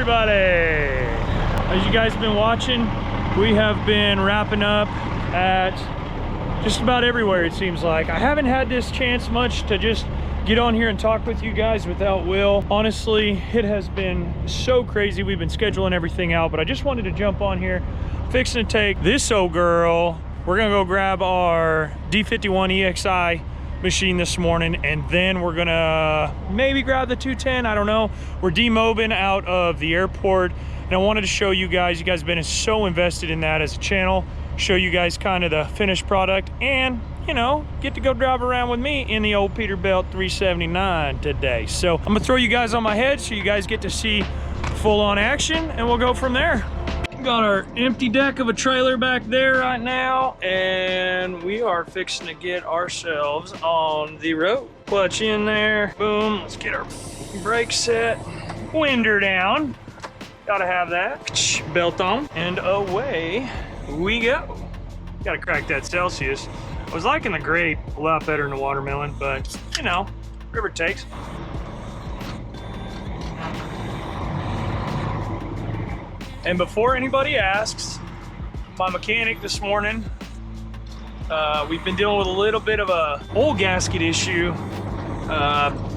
everybody? As you guys have been watching, we have been wrapping up at just about everywhere, it seems like. I haven't had this chance much to just get on here and talk with you guys without Will. Honestly, it has been so crazy. We've been scheduling everything out, but I just wanted to jump on here, fixing to take this old girl. We're gonna go grab our D51 EXI machine this morning, and then we're gonna maybe grab the 210. I don't know. We're demobbing out of the airport, and I wanted to show you guys. You guys have been so invested in that as a channel. Show you guys kind of the finished product, and you know, get to go drive around with me in the old Peterbilt 379 today. So I'm gonna throw you guys on my head so you guys get to see full-on action, and we'll go from there. Got our empty deck of a trailer back there right now, and we are fixing to get ourselves on the road. Clutch in there, boom. Let's get our brake set, winder down. Gotta have that. Belt on, and away we go. Gotta crack that Celsius. I was liking the grape a lot better than the watermelon, but you know, whatever it takes. And before anybody asks, my mechanic this morning, we've been dealing with a little bit of a old gasket issue,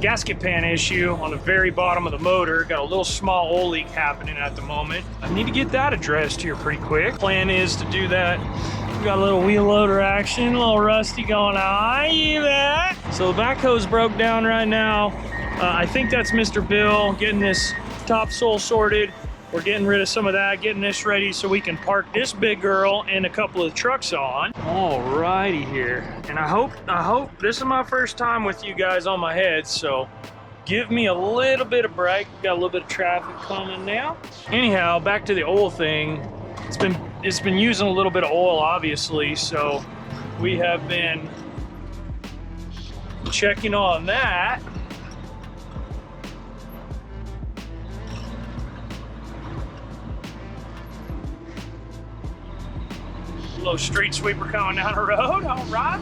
gasket pan issue on the very bottom of the motor. Got a little small oil leak happening at the moment. I need to get that addressed here pretty quick. Plan is to do that. We got a little wheel loader action, a little rusty going on. You bet. So the backhoe's broke down right now. I think that's Mr. Bill getting this topsoil sorted. We're getting rid of some of that, getting this ready so we can park this big girl and a couple of trucks on. Alrighty here. And I hope this is my first time with you guys on my head, so give me a little bit of break. Got a little bit of traffic coming now. Anyhow, back to the oil thing. It's been using a little bit of oil, obviously, so we have been checking on that. Little street sweeper coming down the road, all right.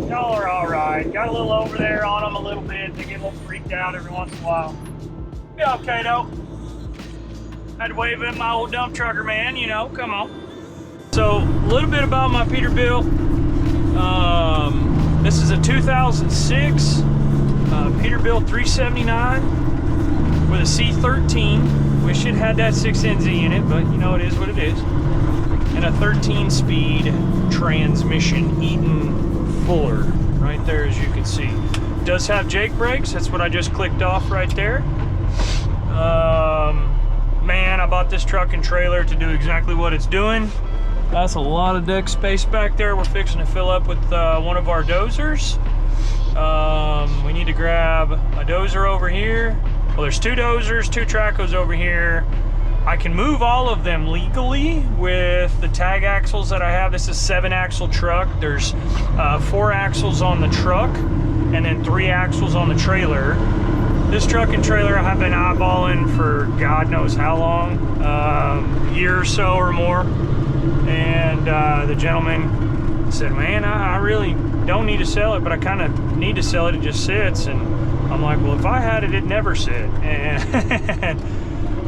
Y'all are all right. Got a little over there on them a little bit. They get a little freaked out every once in a while. Be okay though. Had to wave at my old dump trucker man, you know, come on. So a little bit about my Peterbilt. This is a 2006 Peterbilt 379 with a C13. Wish it had that 6NZ in it, but you know, it is what it is. And a 13-speed transmission, Eaton Fuller, right there as you can see. It does have Jake brakes. That's what I just clicked off right there. Man, I bought this truck and trailer to do exactly what it's doing. That's a lot of deck space back there. We're fixing to fill up with one of our dozers. We need to grab a dozer over here. Well, there's two dozers, two Tracos over here. I can move all of them legally with the tag axles that I have. This is a 7-axle truck. There's 4 axles on the truck and then 3 axles on the trailer. This truck and trailer I have been eyeballing for God knows how long, a year or so or more. And the gentleman said, man, I really don't need to sell it, but I kind of need to sell it. It just sits. And I'm like, well, if I had it, it'd never sit. And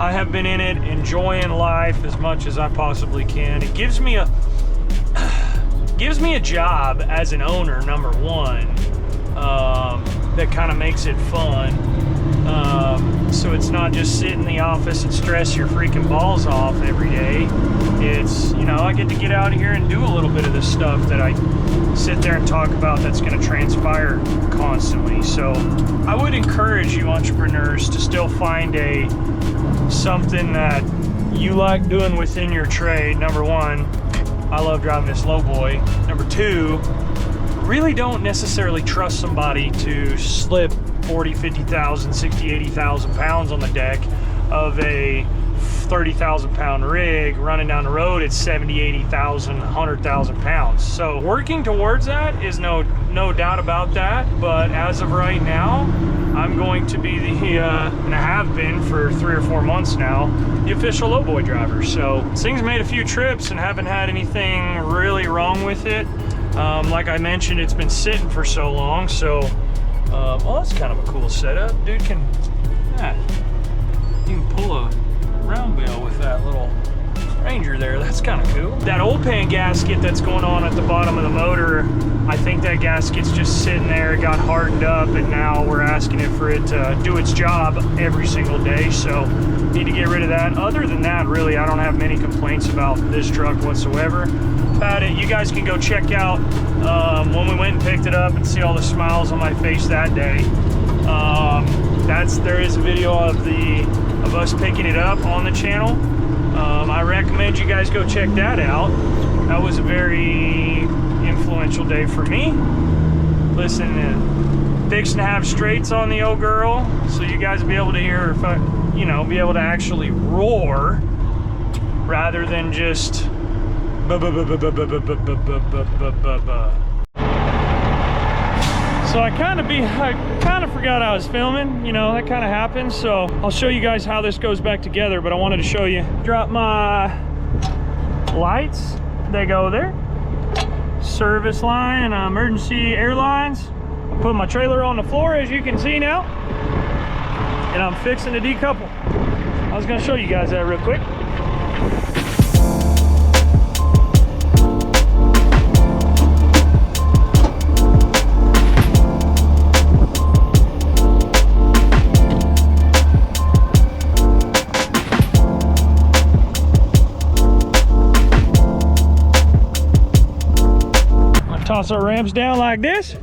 I have been in it, enjoying life as much as I possibly can. It gives me a job as an owner, number one, that kind of makes it fun. So it's not just sit in the office and stress your freaking balls off every day. It's, you know, I get to get out of here and do a little bit of this stuff that I sit there and talk about that's going to transpire constantly. So I would encourage you entrepreneurs to still find something that you like doing within your trade. Number one, I love driving this Lowboy. Number two, really don't necessarily trust somebody to slip 40, 50,000, 60, 80,000 pounds on the deck of a 30,000 pound rig running down the road at 70, 80,000, 100,000 pounds. So working towards that is no doubt about that. But as of right now, I'm going going to be the, and I have been for 3 or 4 months now, the official Lowboy driver. So this thing's made a few trips and haven't had anything really wrong with it. Like I mentioned, it's been sitting for so long, so, well, that's kind of a cool setup. Dude can, you can pull a round bale with that little Ranger there. That's kind of cool. That old pan gasket that's going on at the bottom of the motor, I think that gasket's just sitting there. It got hardened up, and now we're asking it for it to do its job every single day, so need to get rid of that. Other than that, really, I don't have many complaints about this truck whatsoever. About it, you guys can go check out when we went and picked it up and see all the smiles on my face that day. There is a video of us picking it up on the channel. I recommend you guys go check that out. That was a very influential day for me. Listen, fixing to have straights on the old girl, so you guys will be able to hear, you know, be able to actually roar rather than just So I kind of forgot I was filming, you know, that kind of happens. So I'll show you guys how this goes back together, but I wanted to show you. Drop my lights, they go there. Service line and emergency airlines. Put my trailer on the floor, as you can see now. And I'm fixing to decouple. I was gonna show you guys that real quick. Toss our ramps down like this.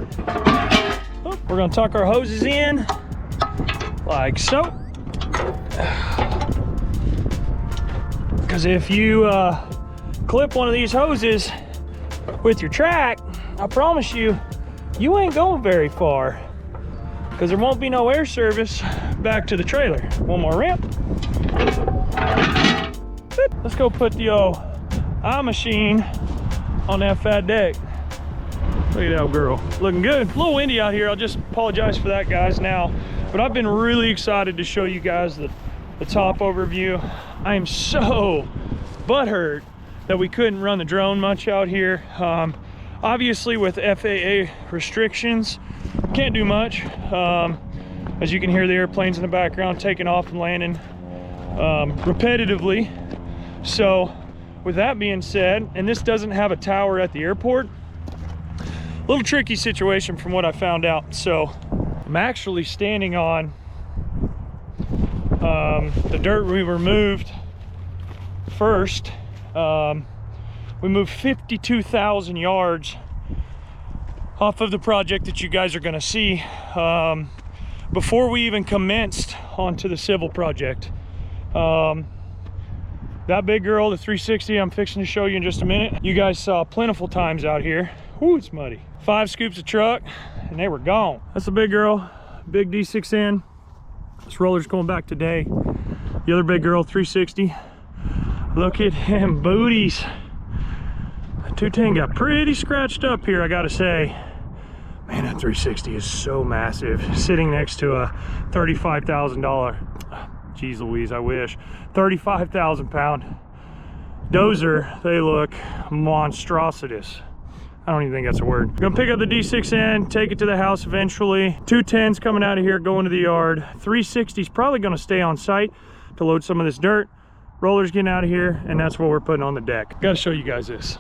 We're gonna tuck our hoses in like so. Because if you clip one of these hoses with your track, I promise you, you ain't going very far, because there won't be no air service back to the trailer. One more ramp. Let's go put the old eye machine on that fat deck. Look at that girl, looking good. A little windy out here, I'll just apologize for that, guys, now. But I've been really excited to show you guys the top overview. I am so butthurt that we couldn't run the drone much out here. Obviously with FAA restrictions, can't do much. As you can hear the airplanes in the background taking off and landing repetitively. So with that being said, and this doesn't have a tower at the airport, little tricky situation from what I found out. So I'm actually standing on the dirt we removed first. We moved 52,000 yards off of the project that you guys are gonna see before we even commenced onto the civil project. That big girl, the 360, I'm fixing to show you in just a minute. You guys saw plentiful times out here. Whoo, it's muddy. 5 scoops of truck and they were gone. That's a big girl, big D6N. This roller's going back today. The other big girl, 360. Look at him booties. The 210 got pretty scratched up here, I gotta say. Man, that 360 is so massive. Sitting next to a $35,000, geez Louise, I wish, 35,000 pound dozer. They look monstrositous. I don't even think that's a word. I'm gonna pick up the D6N, take it to the house eventually. 210's coming out of here, going to the yard. 360's probably gonna stay on site to load some of this dirt. Roller's getting out of here, and that's what we're putting on the deck. Gotta show you guys this.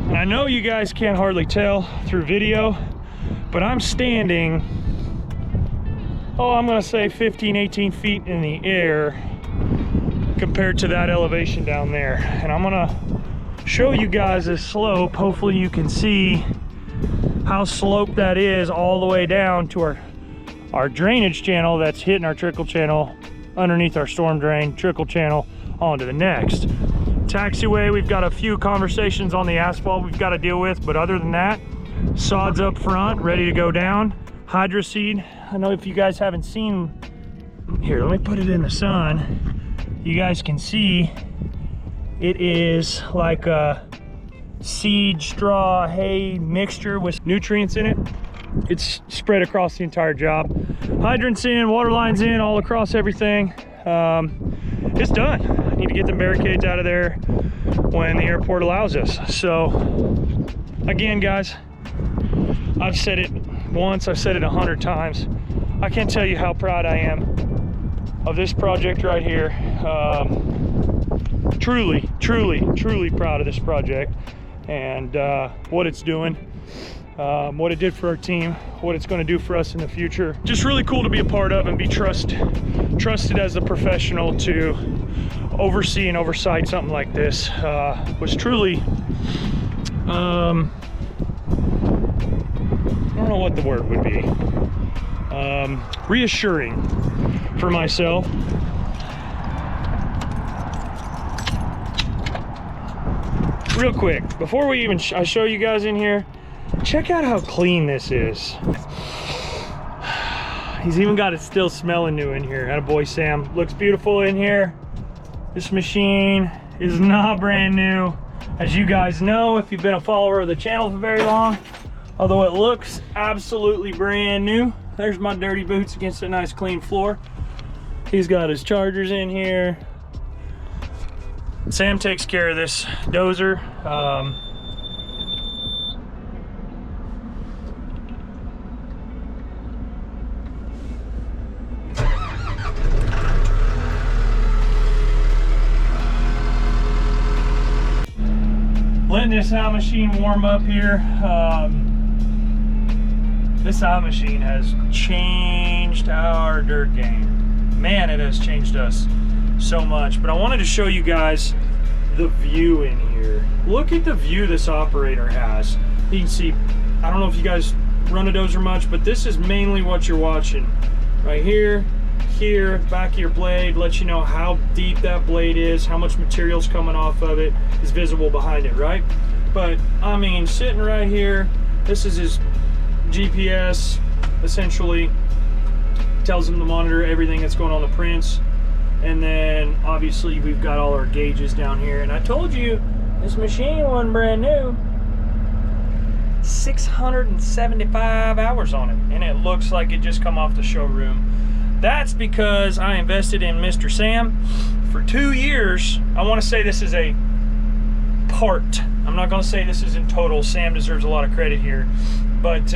And I know you guys can't hardly tell through video, but I'm standing, I'm gonna say 15, 18 feet in the air compared to that elevation down there. And I'm gonna show you guys this slope. Hopefully you can see how sloped that is all the way down to our drainage channel that's hitting our trickle channel underneath our storm drain, trickle channel onto the next. Taxiway, we've got a few conversations on the asphalt we've got to deal with, but other than that, sods up front, ready to go down. Hydro seed, I know if you guys haven't seen, here, let me put it in the sun. You guys can see It is like a seed, straw, hay mixture with nutrients in it. It's spread across the entire job. Hydrants in, water lines in, all across everything. It's done. I need to get the barricades out of there when the airport allows us. So again, guys, I've said it once, I've said it 100 times. I can't tell you how proud I am of this project right here. Truly proud of this project and what it's doing, what it did for our team, what it's going to do for us in the future. Just really cool to be a part of and be trusted as a professional to oversee and oversight something like this. Was truly, I don't know what the word would be, reassuring for myself. Real quick, before we even I show you guys in here, check out how clean this is. He's even got it still smelling new in here. Attaboy Sam. Looks beautiful in here. This machine is not brand new, as you guys know if you've been a follower of the channel for very long, although it looks absolutely brand new. There's my dirty boots against a nice clean floor. He's got his chargers in here. Sam takes care of this dozer. Letting this out machine warm up here. This out machine has changed our dirt game. Man, it has changed us so much. But I wanted to show you guys the view in here. Look at the view this operator has. You can see, I don't know if you guys run a dozer much, but this is mainly what you're watching. Right here, here, back of your blade, lets you know how deep that blade is, how much material's coming off of it is visible behind it, right? But I mean, sitting right here, this is his GPS, essentially tells him to monitor everything that's going on the prints. And then obviously we've got all our gauges down here. And I told you this machine wasn't brand new. 675 hours on it, and it looks like it just come off the showroom. That's because I invested in Mr. Sam for 2 years. I want to say this is a part. I'm not going to say this is in total. Sam deserves a lot of credit here. But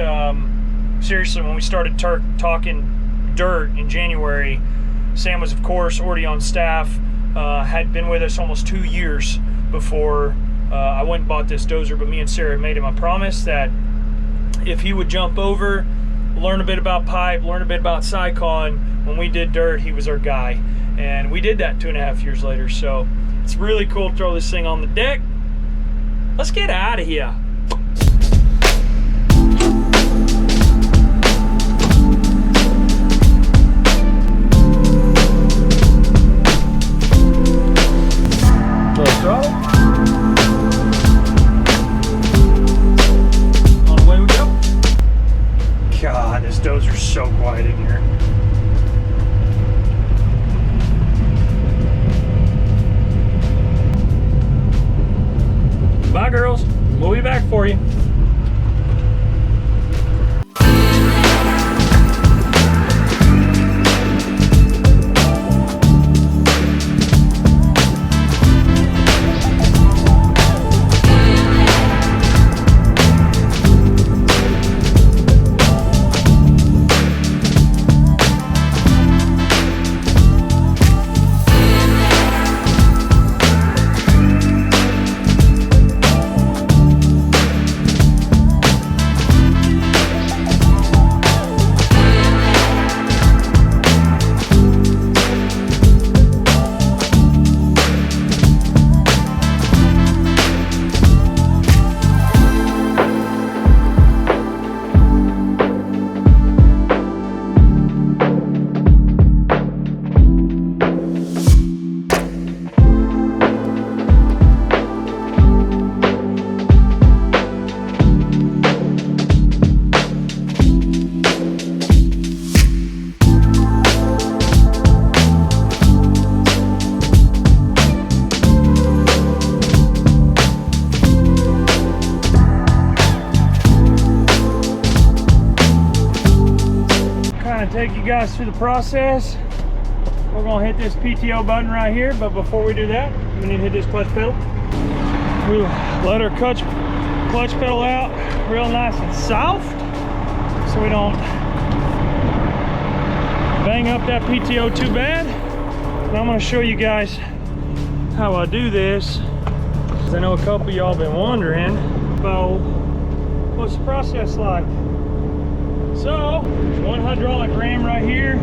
seriously, when we started talking dirt in January, Sam was, of course, already on staff, had been with us almost 2 years before I went and bought this dozer. But me and Sarah made him a promise that if he would jump over, learn a bit about pipe, learn a bit about Sycon, when we did dirt, he was our guy. And we did that 2.5 years later. So it's really cool to throw this thing on the deck. Let's get out of here. God, this dozer's so quiet in here. Bye, girls. We'll be back for you. guys through the process. We're gonna hit this PTO button right here, but before we do that, we need to hit this clutch pedal. We let our clutch pedal out real nice and soft, so we don't bang up that PTO too bad. And I'm gonna show you guys how I do this, because I know a couple of y'all been wondering about what's the process like. So, there's one hydraulic ram right here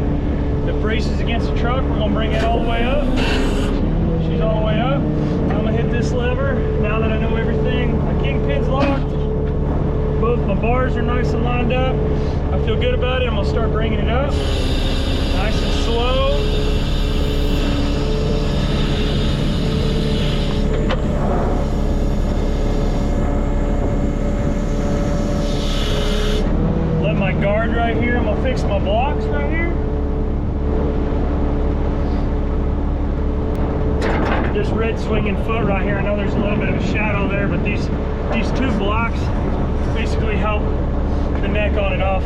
that braces against the truck. We're gonna bring it all the way up. She's all the way up. I'm gonna hit this lever. Now that I know everything, my kingpin's locked. Both my bars are nice and lined up. I feel good about it. I'm gonna start bringing it up. Nice and slow. Let my guard right here. I'm gonna fix my blocks right here. This red swinging foot right here, I know there's a little bit of a shadow there, but these two blocks basically help the neck on and off,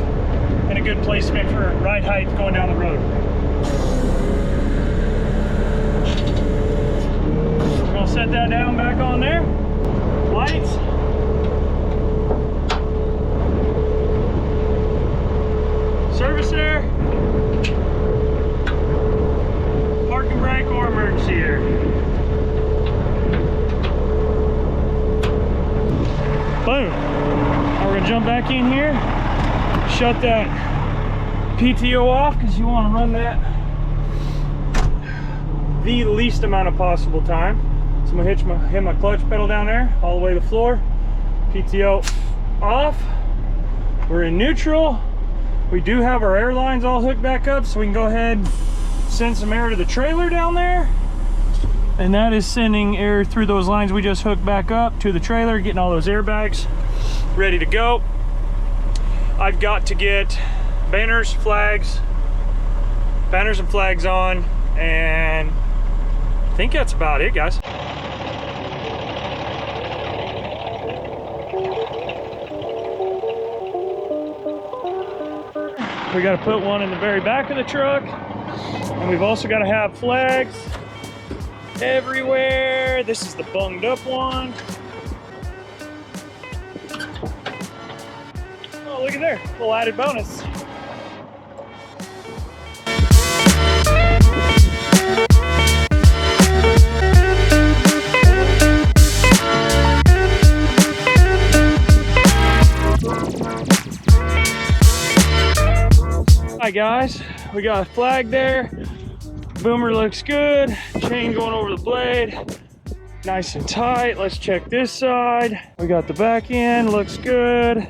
and a good placement for ride height going down the road. We're gonna set that down back on there. Lights. Service air. Parking brake or emergency air. Boom. Now we're gonna jump back in here, shut that PTO off, because you want to run that the least amount of possible time. So I'm gonna hit my clutch pedal down there, all the way to the floor. PTO off. We're in neutral. We do have our air lines all hooked back up, so we can go ahead and send some air to the trailer down there. And that is sending air through those lines we just hooked back up to the trailer, getting all those airbags ready to go. I've got to get banners and flags on, and I think that's about it, guys. We got to put one in the very back of the truck, and we've also got to have flags everywhere. This is the bunged up one. Oh, look at there, a little added bonus. Hi guys, we got a flag there. Boomer looks good. Chain going over the blade, nice and tight. Let's check this side. We got the back end, looks good.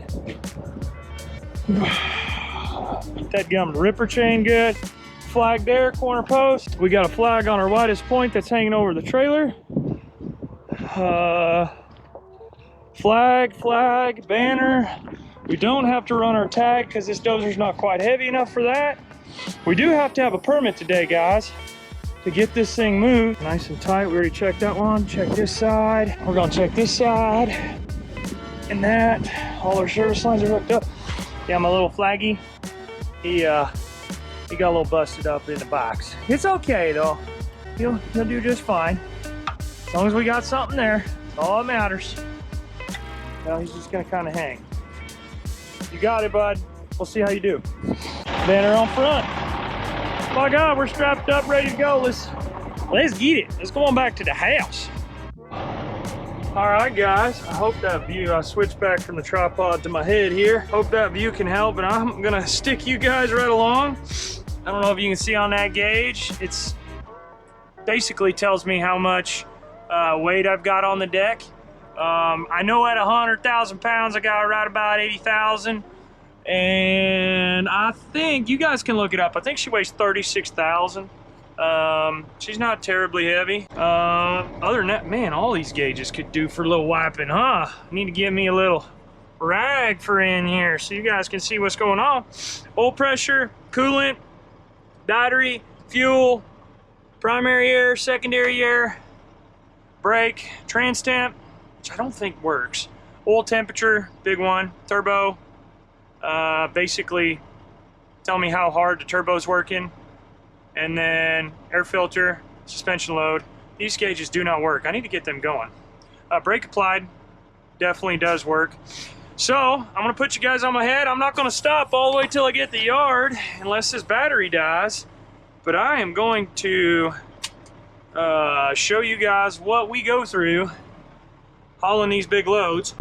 That gum ripper chain good. Flag there, corner post. We got a flag on our widest point that's hanging over the trailer. Flag, banner. We don't have to run our tag because this dozer's not quite heavy enough for that. We do have to have a permit today, guys, to get this thing moved. Nice and tight. We already checked that one. Check this side. We're gonna check this side and that. All our service lines are hooked up. Yeah, my little flaggy, he got a little busted up in the box. It's okay though. He'll do just fine. As long as we got something there, that's all that matters. Well, he's just gonna kind of hang. You got it, bud. We'll see how you do. Banner on front. My God, we're strapped up, ready to go. Let's get it. Let's go on back to the house. All right, guys. I hope that view, I switched back from the tripod to my head here. Hope that view can help, and I'm gonna stick you guys right along. I don't know if you can see on that gauge. It's basically tells me how much weight I've got on the deck. I know at 100,000 pounds, I got right about 80,000. And I think, you guys can look it up, I think she weighs 36,000. She's not terribly heavy. Other than that, man, all these gauges could do for a little wiping, huh? Need to give me a little rag for in here so you guys can see what's going on. Oil pressure, coolant, battery, fuel, primary air, secondary air, brake, trans temp, which I don't think works. Oil temperature, big one, turbo. Basically tell me how hard the turbo's working, and then air filter, suspension load. These gauges do not work. I need to get them going. Brake applied definitely does work. So I'm gonna put you guys on my head. I'm not gonna stop all the way till I get the yard unless this battery dies, but I am going to show you guys what we go through hauling these big loads.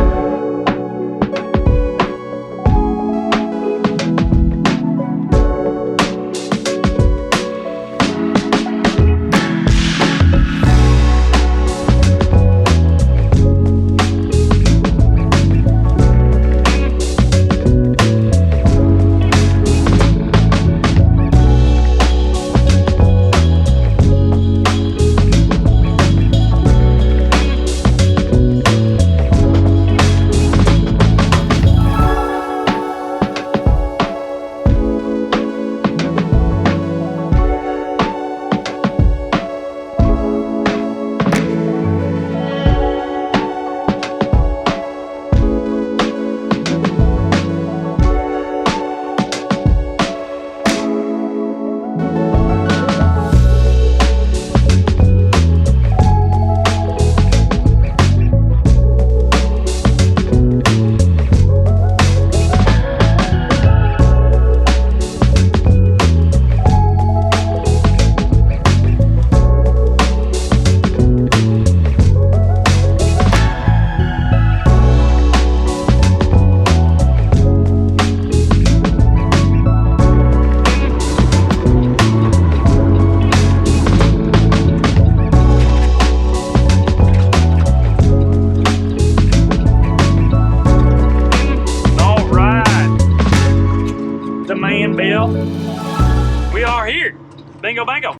We are here. Bingo bango.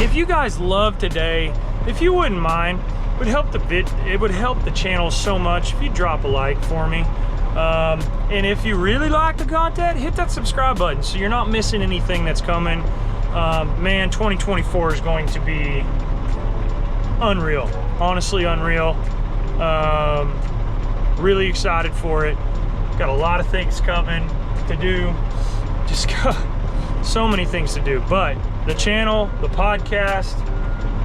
If you guys love today, if you wouldn't mind, it would help the channel so much if you drop a like for me. And if you really like the content, hit that subscribe button so you're not missing anything that's coming. Man, 2024 is going to be unreal, honestly unreal. Really excited for it. Got a lot of things coming to do. Just got so many things to do, but the channel, the podcast,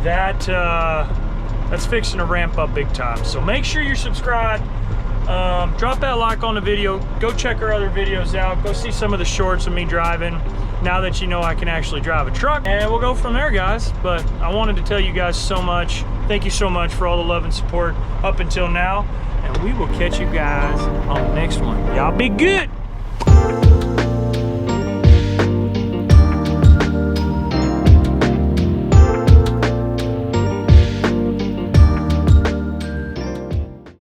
that's fixing to ramp up big time. So make sure you're subscribed. Drop that like on the video. Go check our other videos out. Go see some of the shorts of me driving now that you know I can actually drive a truck, and we'll go from there, guys. But I wanted to tell you guys so much. Thank you so much for all the love and support up until now, and we will catch you guys on the next one. Y'all be good.